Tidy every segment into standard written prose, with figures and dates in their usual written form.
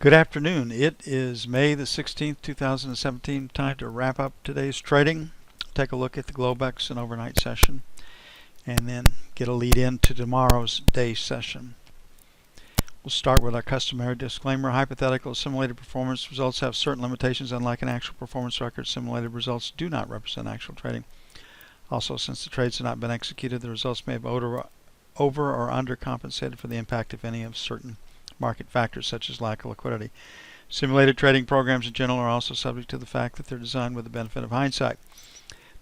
Good afternoon. It is May the 16th, 2017. Time to wrap up today's trading. Take a look at the Globex and overnight session, and then get a lead into tomorrow's day session. We'll start with our customary disclaimer. Hypothetical simulated performance results have certain limitations. Unlike an actual performance record, simulated results do not represent actual trading. Also, since the trades have not been executed, the results may have over or undercompensated for the impact, if any, of certain market factors such as lack of liquidity. Simulated trading programs in general are also subject to the fact that they're designed with the benefit of hindsight.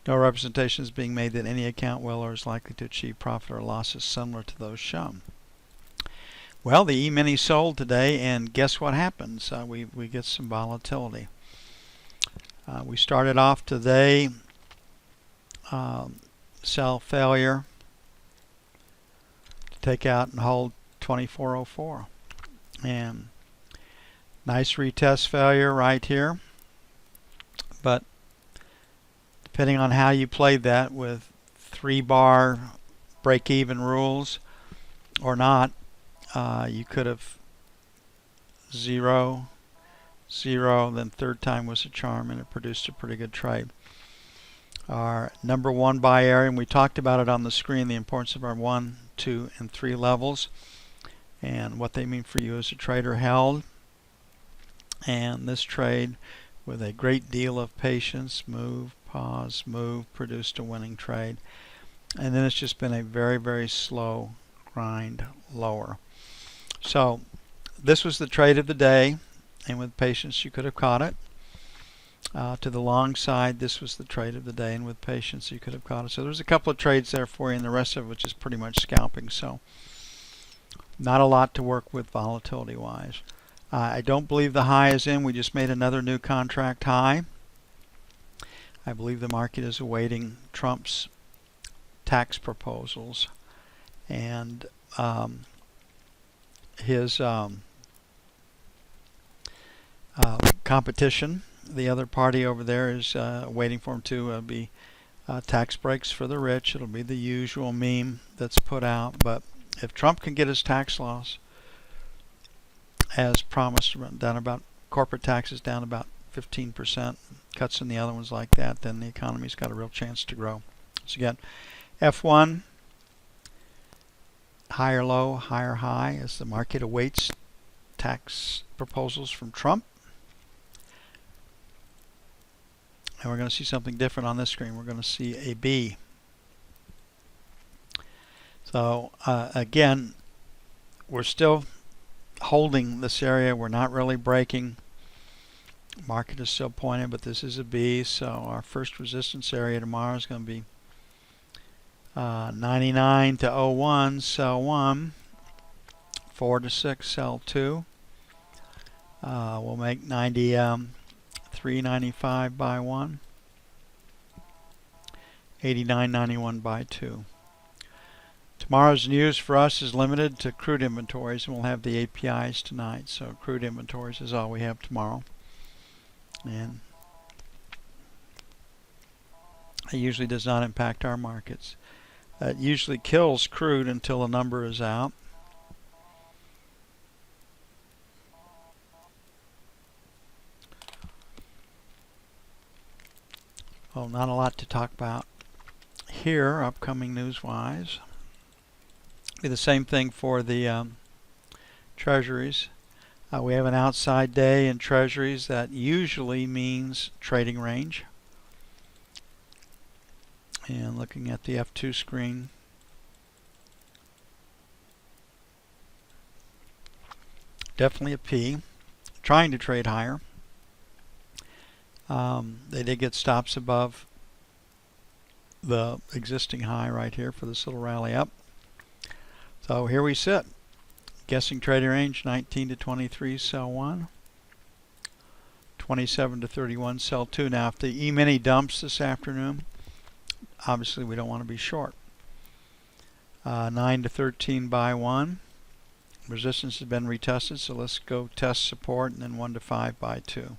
No representation is being made that any account will or is likely to achieve profit or losses similar to those shown. Well, the E-mini sold today, and guess what happens? We get some volatility. We started off today, sell failure, to take out and hold 2404. And nice retest failure right here, but depending on how you played that with 3-bar break-even rules or not, you could have 0, 0, then third time was a charm, and it produced a pretty good trade. Our number 1 buy area, and we talked about it on the screen, the importance of our 1, 2, and 3 levels and what they mean for you as a trader, held. And this trade, with a great deal of patience, move, pause, move, produced a winning trade. And then it's just been a very, very slow grind lower. So this was the trade of the day, and with patience you could have caught it. To the long side, this was the trade of the day, and with patience you could have caught it. So there's a couple of trades there for you, and the rest of it which is pretty much scalping. So not a lot to work with volatility wise. I don't believe the high is in. We just made another new contract high. I believe the market is awaiting Trump's tax proposals and his competition. The other party over there is waiting for him to be tax breaks for the rich. It'll be the usual meme that's put out, but if Trump can get his tax laws as promised, down about corporate taxes down about 15%, cuts in the other ones like that, then the economy's got a real chance to grow. So again, F1, higher low, higher high, as the market awaits tax proposals from Trump. And we're going to see something different on this screen. We're going to see a B. So again, we're still holding this area. We're not really breaking. Market is still pointing, but this is a B. So our first resistance area tomorrow is going to be 99 to 01, sell 1, 4 to 6, sell 2. We'll make 93.95 buy 1, 89.91 buy 2. Tomorrow's news for us is limited to crude inventories, and we'll have the APIs tonight. So crude inventories is all we have tomorrow. And it usually does not impact our markets. It usually kills crude until a number is out. Well, not a lot to talk about here, upcoming news-wise. Be the same thing for the treasuries. We have an outside day in treasuries. That usually means trading range. And looking at the F2 screen, definitely a P. Trying to trade higher. They did get stops above the existing high right here for this little rally up. So here we sit. Guessing trading range 19 to 23, sell 1. 27 to 31, sell 2. Now if the E-mini dumps this afternoon, obviously we don't want to be short. 9 to 13, buy 1. Resistance has been retested, so let's go test support, and then 1 to 5, buy 2.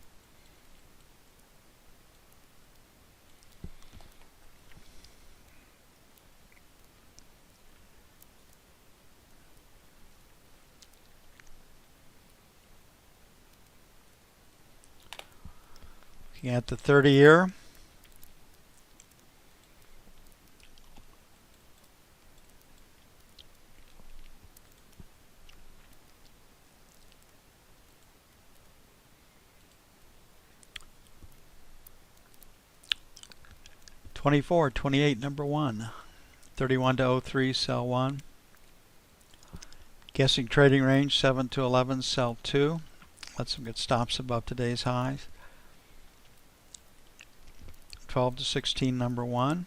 Looking at the 30-year. '24, '28, number 1. 31 to 03, sell 1. Guessing trading range 7 to 11, sell 2. Let some good stops above today's highs. 12 to 16, number 1.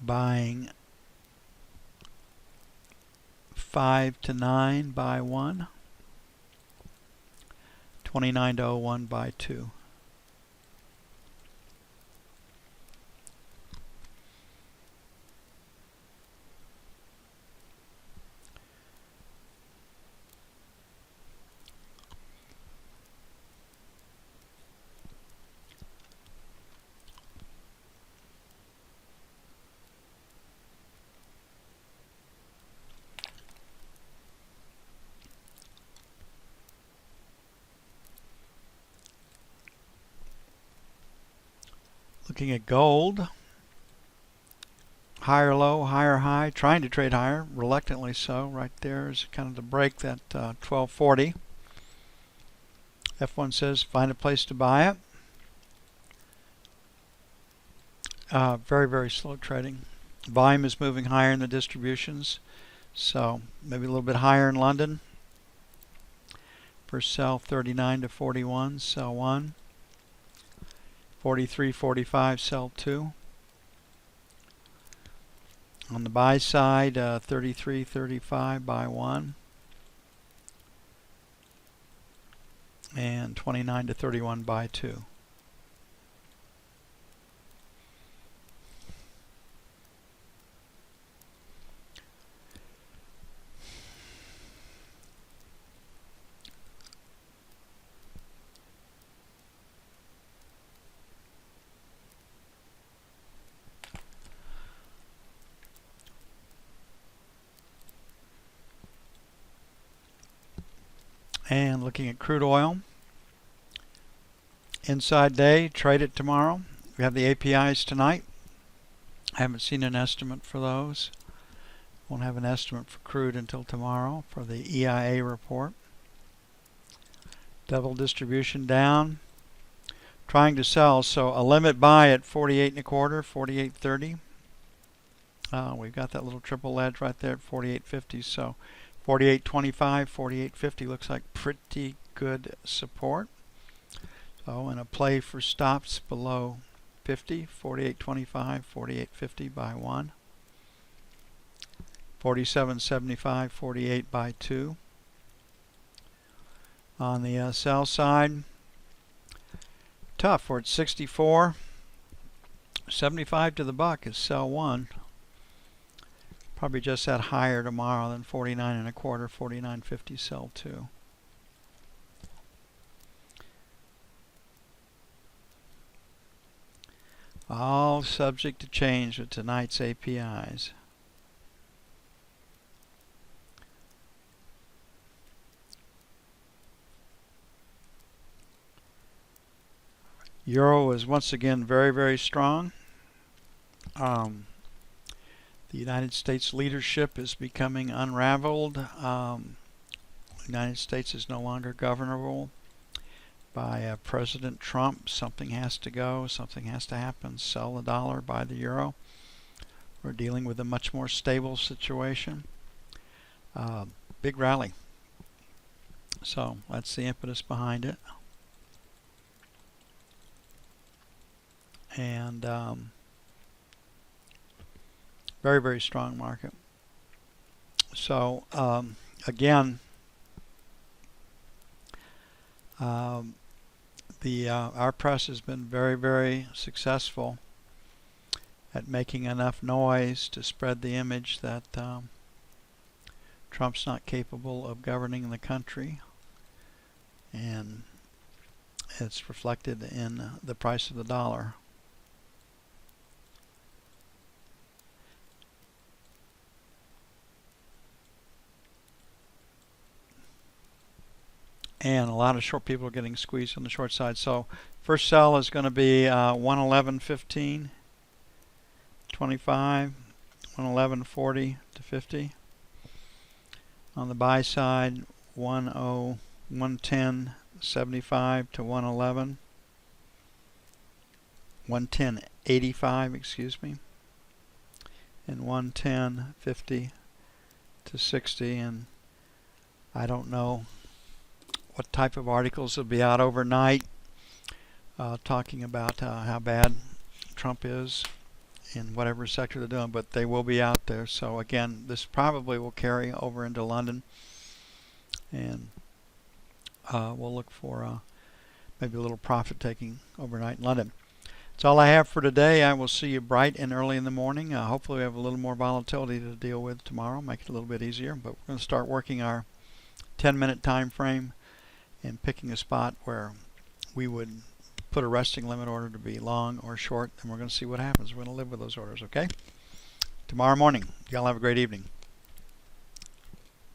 Buying 5 to 9, buy 1. 29 to 01, buy 2. Looking at gold, higher low, higher high, trying to trade higher, reluctantly so. Right there is kind of the break, that 1240. F1 says find a place to buy it. Very, very slow trading. Volume is moving higher in the distributions, so maybe a little bit higher in London. First sell 39 to 41, sell 1. 43.45, sell 2. On the buy side, 33.35, buy 1. And 29 to 31, buy 2. And looking at crude oil, inside day, trade it tomorrow. We have the APIs tonight. I haven't seen an estimate for those. Won't have an estimate for crude until tomorrow for the EIA report. Double distribution down. Trying to sell, so a limit buy at 48 1/4, 48.30. We've got that little triple edge right there at 48.50, so 48.25, 48.50 looks like pretty good support. So, and a play for stops below 50, 48.25, 48.50, buy 1. 47.75, 48, buy 2. On the sell side, tough. We're at 64. 75 to the buck is sell 1. Probably just that higher tomorrow than 49 1/4, 49.50, sell 2. All subject to change with tonight's APIs. Euro is once again very, very strong. The United States leadership is becoming unraveled. The United States is no longer governable by President Trump. Something has to go. Something has to happen. Sell the dollar, buy the euro. We're dealing with a much more stable situation. Big rally. So that's the impetus behind it. And very, very strong market. So again, our press has been very, very successful at making enough noise to spread the image that Trump's not capable of governing the country, and it's reflected in the price of the dollar. and a lot of short people are getting squeezed on the short side. So first sell is going to be 111.15, 25, 111.40 to 50. On the buy side, 110.75 to 111, 110.85, excuse me, and 110.50 to 60. And I don't know what type of articles will be out overnight talking about how bad Trump is in whatever sector they're doing, but they will be out there. So again, this probably will carry over into London, and we'll look for maybe a little profit taking overnight in London. That's all I have for today. I will see you bright and early in the morning. Hopefully we have a little more volatility to deal with tomorrow, make it a little bit easier, but we're going to start working our 10-minute time frame and picking a spot where we would put a resting limit order to be long or short, and we're going to see what happens. We're going to live with those orders, okay? Tomorrow morning. Y'all have a great evening.